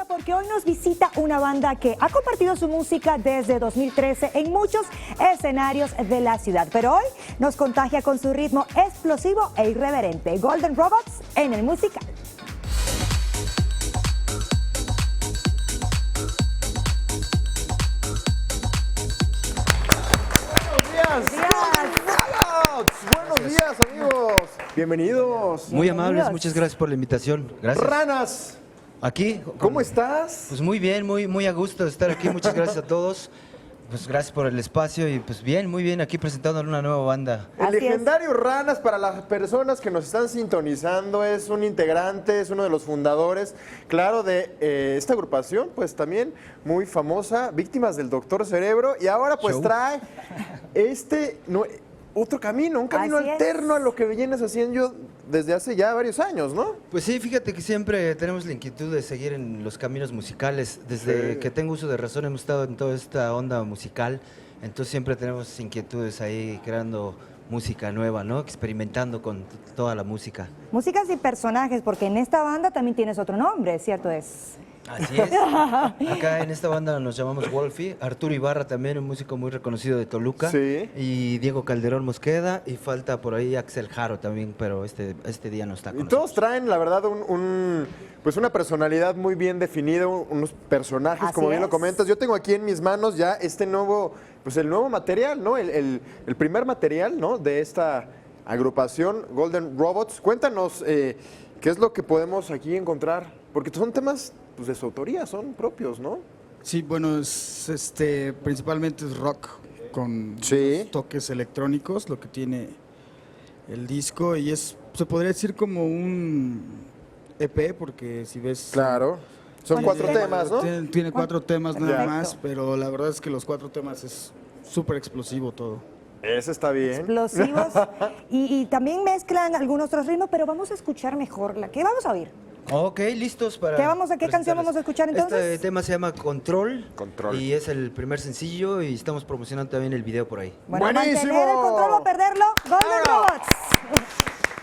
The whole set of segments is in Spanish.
música porque hoy nos visita una banda que ha compartido su música desde 2013 en muchos escenarios de la ciudad, pero hoy nos contagia con su ritmo explosivo e irreverente. Golden Robots en el musical. Buenos días, amigos. Bienvenidos. Muy amables, muchas gracias por la invitación. Gracias. Ranas, Aquí. ¿cómo estás? Pues muy bien, muy a gusto de estar aquí. Muchas gracias a todos. Pues gracias por el espacio y pues bien, muy bien, aquí presentando una nueva banda. El Así es. legendario Ranas, para las personas que nos están sintonizando, es un integrante, es uno de los fundadores, claro, de esta agrupación, pues también muy famosa, Víctimas del Doctor Cerebro, y ahora pues Show. trae otro camino, un camino Así es. alterno a lo que vienes haciendo desde hace ya varios años, ¿no? Pues sí, fíjate que siempre tenemos la inquietud de seguir en los caminos musicales. Desde Sí. que tengo uso de razón hemos estado en toda esta onda musical, entonces siempre tenemos inquietudes ahí creando música nueva, ¿no? Experimentando con toda la música. Músicas y personajes, porque en esta banda también tienes otro nombre, ¿cierto es? Así es. Acá en esta banda nos llamamos Wolfie. Arturo Ibarra también, un músico muy reconocido de Toluca. Sí. Y Diego Calderón Mosqueda. Y falta por ahí Axel Jaro también, pero este día no está con Y todos nosotros. traen, la verdad, pues una personalidad muy bien definida, unos personajes, Así como bien lo es. comentas. Yo tengo aquí en mis manos ya este nuevo, pues el nuevo material, ¿no? El primer material, ¿no? De esta agrupación, Golden Robots. Cuéntanos, ¿qué es lo que podemos aquí encontrar? Porque son temas, pues, de su autoría, son propios, ¿no? Sí, bueno, principalmente es rock con Sí. unos toques electrónicos, lo que tiene el disco, y se podría decir como un EP, porque si ves... Claro. Son ¿Cuántos 4 temas, ¿no? Tiene 4 temas nada Perfecto. más, pero la verdad es que los 4 temas es súper explosivo todo. Ese está bien. Explosivos. y también mezclan algunos otros ritmos, pero vamos a escuchar mejor la que vamos a oír. Ok, listos para. ¿Qué canción presentarles. vamos a escuchar, entonces? Este tema se llama Control. Control. Y es el primer sencillo y estamos promocionando también el video por ahí. Bueno, ¡Buenísimo! mantener el control o perderlo. Golden ¡Vámonos! Robots.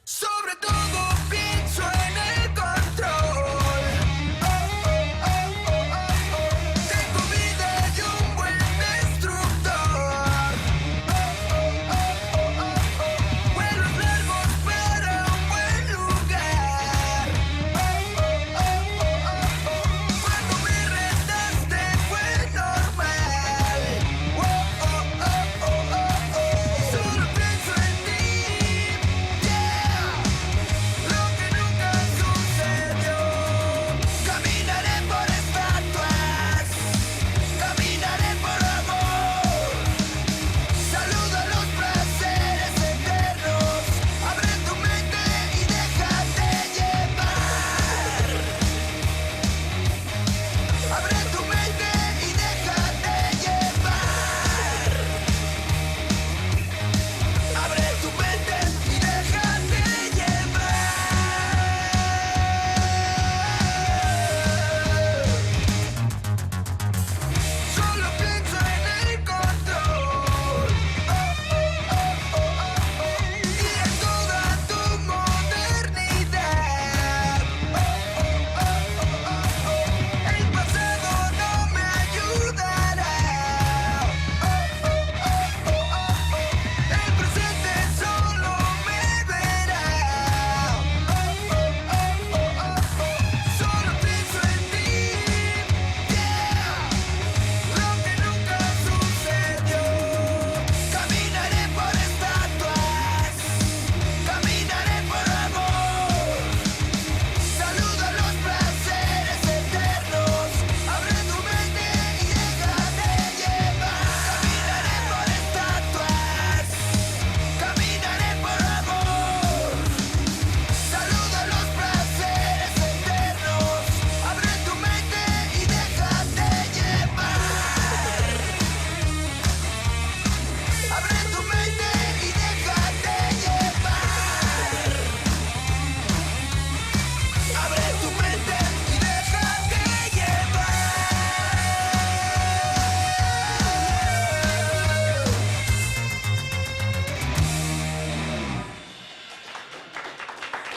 Sobre todo pienso en el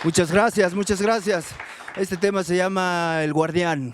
Muchas gracias, muchas gracias. Este tema se llama El Guardián.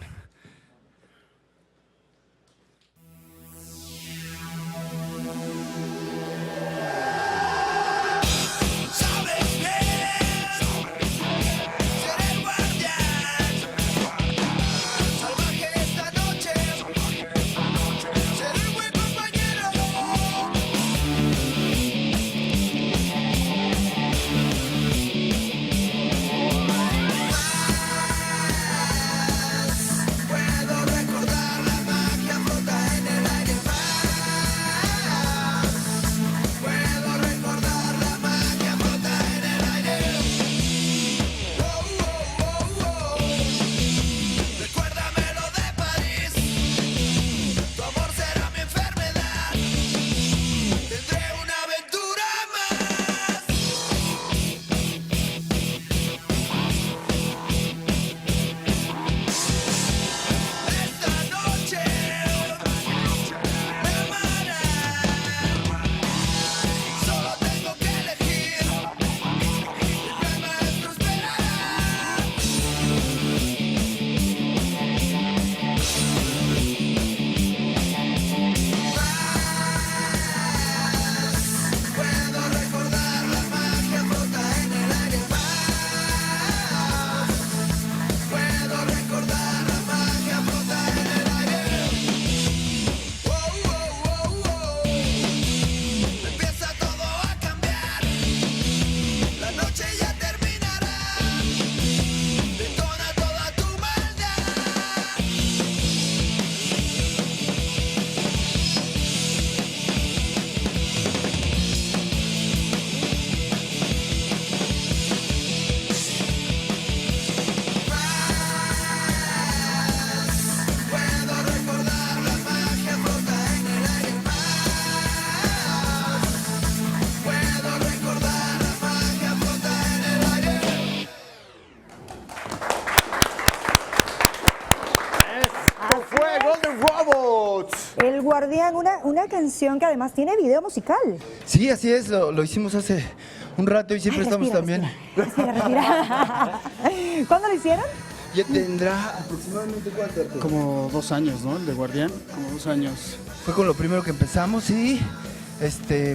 El Guardián, una canción que además tiene video musical. Sí, así es, lo hicimos hace un rato y siempre estamos también. Respira. ¿Cuándo lo hicieron? Ya tendrá aproximadamente cuánto. Como 2 años, ¿no? El de Guardián, como 2 años. Fue con lo primero que empezamos y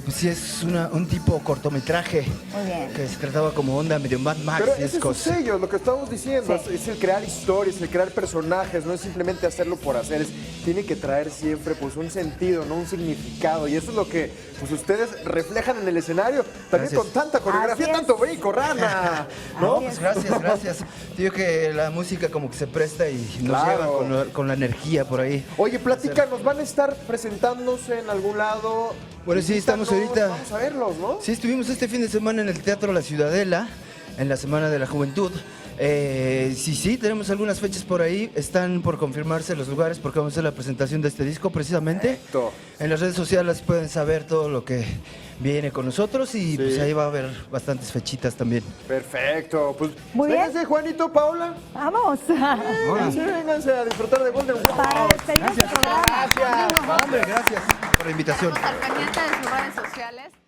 pues sí es un tipo cortometraje. Muy bien. Que se trataba como onda medio Mad Max. Pero y ese es su cosas. sello, lo que estamos diciendo, Sí. es el crear historias, el crear personajes, no es simplemente hacerlo por hacer, tiene que traer siempre pues un sentido, no un significado, y eso es lo que pues ustedes reflejan en el escenario, también Gracias. con tanta coreografía, Así es. tanto brinco, Rana, ¿no? Pues gracias. Digo que la música como que se presta y nos Claro. lleva con la energía por ahí. Oye, platícanos, ¿van a estar presentándose en algún lado? Bueno, sí, estamos Invítanos, ahorita. Vamos a verlos, ¿no? Sí, estuvimos este fin de semana en el Teatro La Ciudadela, en la Semana de la Juventud. Sí, tenemos algunas fechas por ahí. Están por confirmarse los lugares porque vamos a hacer la presentación de este disco precisamente. Perfecto. En las redes sociales pueden saber todo lo que viene con nosotros y pues ahí va a haber bastantes fechitas también. Perfecto, pues Muy bien. vénganse, Juanito, Paula. Vamos. Vénganse a disfrutar de Golden Para Robots. despedirnos del programa. Hombre, gracias por la invitación. Estamos al pendiente de sus redes sociales.